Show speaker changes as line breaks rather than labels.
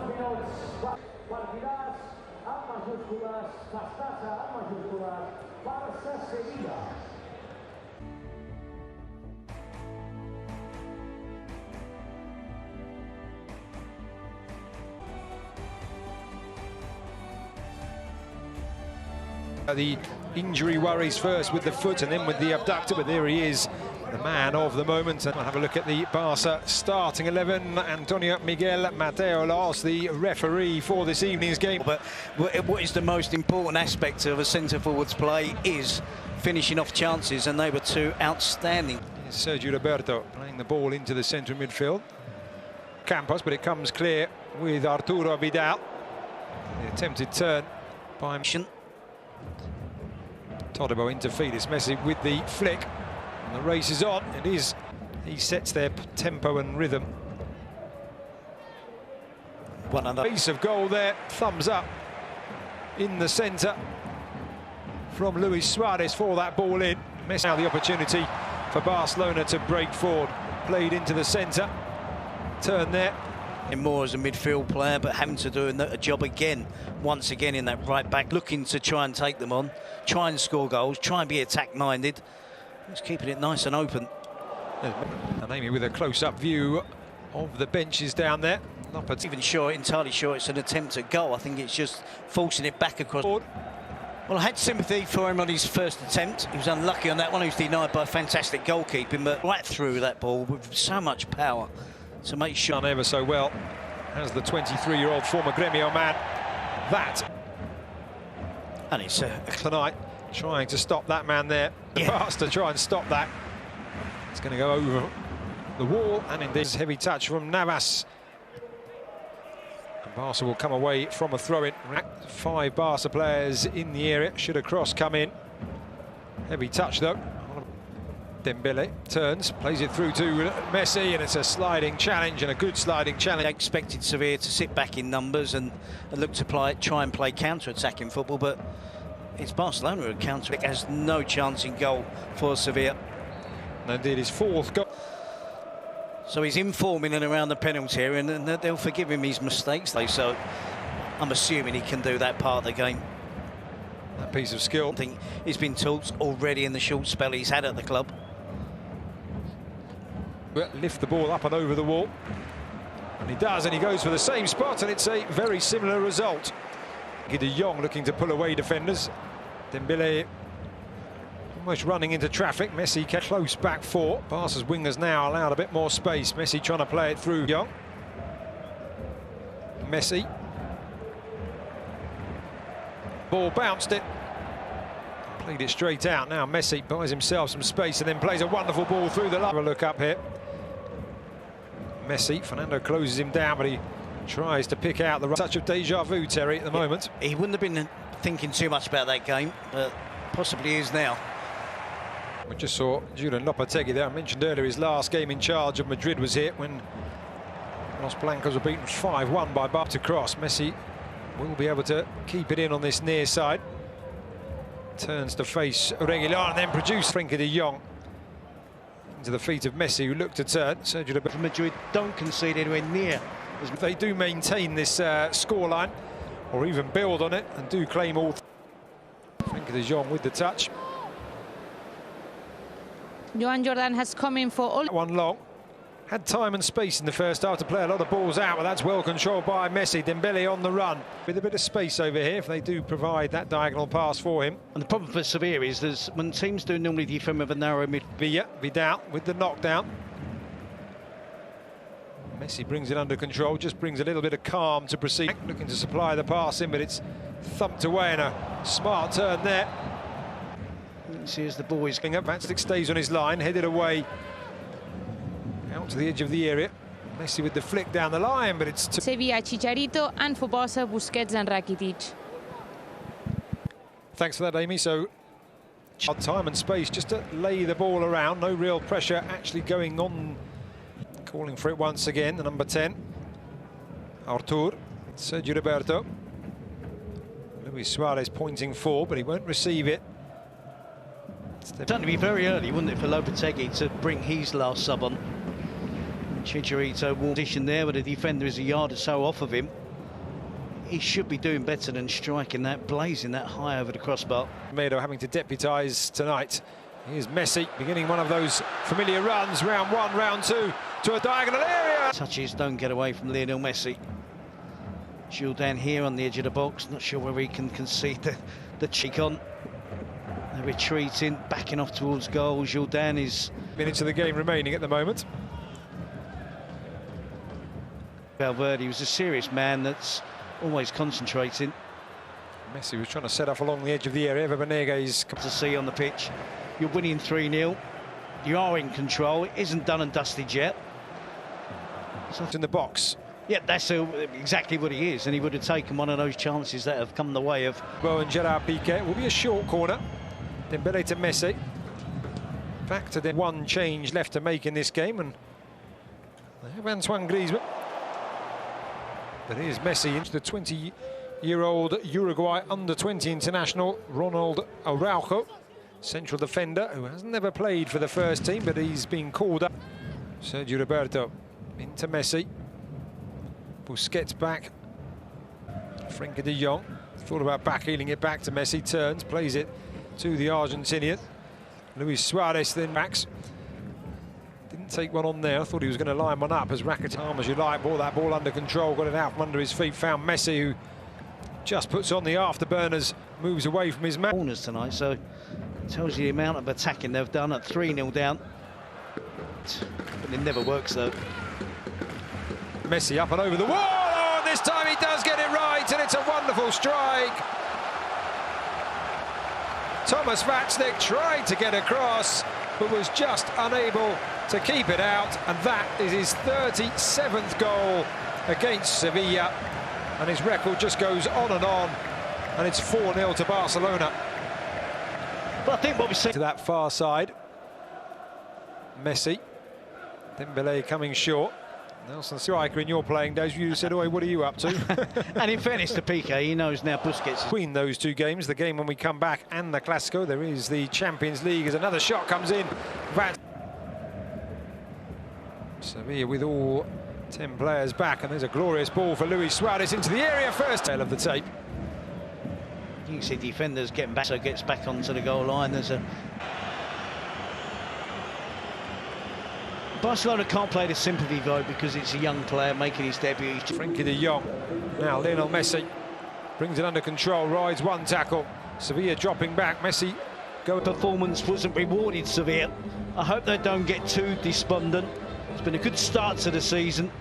minuts, partidàs amb majúscules, festassa amb majúscules, Barça Sevilla.
The injury worries first with the foot and then with the abductor, but there he is, the man of the moment. And we'll have a look at the Barca starting 11. Antonio Miguel Mateo Laos, the referee for this evening's game.
But what is the most important aspect of a centre-forward's play is finishing off chances, and they were two outstanding.
Here's Sergio Roberto playing the ball into the centre midfield. Campos, but it comes clear with Arturo Vidal. The attempted turn by Todibo into Felix Messi with the flick, and the race is on. It is. He sets their tempo and rhythm.
One another
piece of goal there. Thumbs up in the centre from Luis Suarez for that ball in. Messi now the opportunity for Barcelona to break forward. Played into the centre. Turn there.
More as a midfield player, but having to do a job again, once again in that right back, looking to try and take them on, try and score goals, try and be attack-minded. He's keeping it nice and open.
And Amy with a close-up view of the benches down there. Not
even sure, entirely sure it's an attempt at goal. I think it's just forcing it back across. Well, I had sympathy for him on his first attempt. He was unlucky on that one. He was denied by fantastic goalkeeping, but right through that ball with so much power to make sure.
Done ever so well as the 23-year-old former Gremio man. That.
And it's
tonight trying to stop that man there. The pass to try and stop that. It's going to go over the wall, and indeed heavy touch from Navas. And Barca will come away from a throw-in. 5 Barca players in the area. Should a cross come in. Heavy touch though. Dembele turns, plays it through to Messi, and it's a sliding challenge, and a good sliding challenge.
They expected Sevilla to sit back in numbers and look to try and play counter-attacking football, but it's Barcelona who counter. It has no chance in goal for Sevilla.
And indeed his 4th goal.
So he's in form in and around the penalty area, and they'll forgive him his mistakes, so I'm assuming he can do that part of the game.
That piece of skill.
I think he's been taught already in the short spell he's had at the club.
Lift the ball up and over the wall, and he does, and he goes for the same spot, and it's a very similar result. De Jong looking to pull away defenders. Dembele almost running into traffic. Messi kept close back 4. Barca's wingers now allowed a bit more space. Messi trying to play it through Young. Messi. Ball bounced it. Played it straight out. Now Messi buys himself some space and then plays a wonderful ball through the line. Have a look up here. Messi, Fernando closes him down, but he tries to pick out the touch of deja vu, Terry, at the moment.
He wouldn't have been thinking too much about that game, but possibly is now.
We just saw Julian Lopetegui there. I mentioned earlier his last game in charge of Madrid was here when Los Blancos were beaten 5-1 by Barca to cross. Messi will be able to keep it in on this near side. Turns to face Reguilon and then produce Frenkie de Jong into the feet of Messi, who looked to turn. Sergio Roberto.
Madrid don't concede anywhere near.
If they do maintain this scoreline, or even build on it, and do claim all. Frenkie de Jong with the touch.
Joan Jordan has come in for all.
One long. Had time and space in the first half to play a lot of balls out, but that's well controlled by Messi. Dembele on the run with a bit of space over here if they do provide that diagonal pass for him.
And the problem for Sevilla is when teams do normally defend with a narrow mid.
Vidal with the knockdown. Messi brings it under control, just brings a little bit of calm to proceed. Looking to supply the pass in, but it's thumped away, and a smart turn there.
You see as the boys.
Van Stig stays on his line, headed away Out to the edge of the area. Messi with the flick down the line, but it's...
Sevilla, Chicharito, and for Barca, Busquets and Rakitic.
Thanks for that, Amy. So, time and space just to lay the ball around. No real pressure actually going on. Calling for it once again, the number 10. Artur, Sergio Roberto. Luis Suarez pointing forward, but he won't receive it.
It's done to be very early, wouldn't it, for Lopetegui to bring his last sub on. Chicharito will position there, but the defender is a yard or so off of him. He should be doing better than striking that, blazing that high over the crossbar.
Medo having to deputise tonight. Here's Messi beginning one of those familiar runs, round one, round two, to a diagonal area.
Touches don't get away from Lionel Messi. Jules down here on the edge of the box, not sure whether he can concede the cheek on. They're retreating, backing off towards goal. Jourdain is...
Minutes of the game remaining at the moment.
Valverde was a serious man that's always concentrating.
Messi was trying to set off along the edge of the area. Venegas
to see on the pitch. You're winning 3-0. You are in control. It isn't done and dusted yet.
So in the box.
Yeah, that's exactly what he is, and he would have taken one of those chances that have come the way of...
Well, and Gerard Piqué will be a short corner. Dembele to Messi. Back to the one change left to make in this game, and they have Antoine Griezmann. But here's Messi into the 20-year-old Uruguay under-20 international, Ronald Araujo, central defender, who has never played for the first team, but he's been called up. Sergio Roberto into Messi. Busquets back. Frenkie de Jong thought about back-heeling it back to Messi, turns, plays it to the Argentinian. Luis Suarez then backs. Didn't take one on there. I thought he was going to line one up as Rakitic, as you like, brought that ball under control, got it out from under his feet, found Messi, who just puts on the afterburners, moves away from his man.
Corners tonight, so it tells you the amount of attacking they've done at 3-0 down. But it never works, though.
Messi up and over the wall. Oh, and this time he does get it right, and it's a wonderful strike. Thomas Vaclik tried to get across, but was just unable to keep it out, and that is his 37th goal against Sevilla, and his record just goes on, and it's 4-0 to Barcelona.
But I think what we see
to that far side, Messi, Dembele coming short. Nelson, striker in your playing days, you said, "Oh, what are you up to?"
And in fairness to Piqué, he knows now Busquets.
Between those two games, the game when we come back and the Clásico, there is the Champions League as another shot comes in. Sevilla with all 10 players back, and there's a glorious ball for Luis Suarez into the area first. Tail of the tape.
You can see defenders getting back, so gets back onto the goal line. There's a... Barcelona can't play the sympathy vote because it's a young player making his debut.
Frenkie de Jong. Now Lionel Messi brings it under control, rides one tackle. Sevilla dropping back. Messi going.
Performance wasn't rewarded, Sevilla. I hope they don't get too despondent. It's been a good start to the season.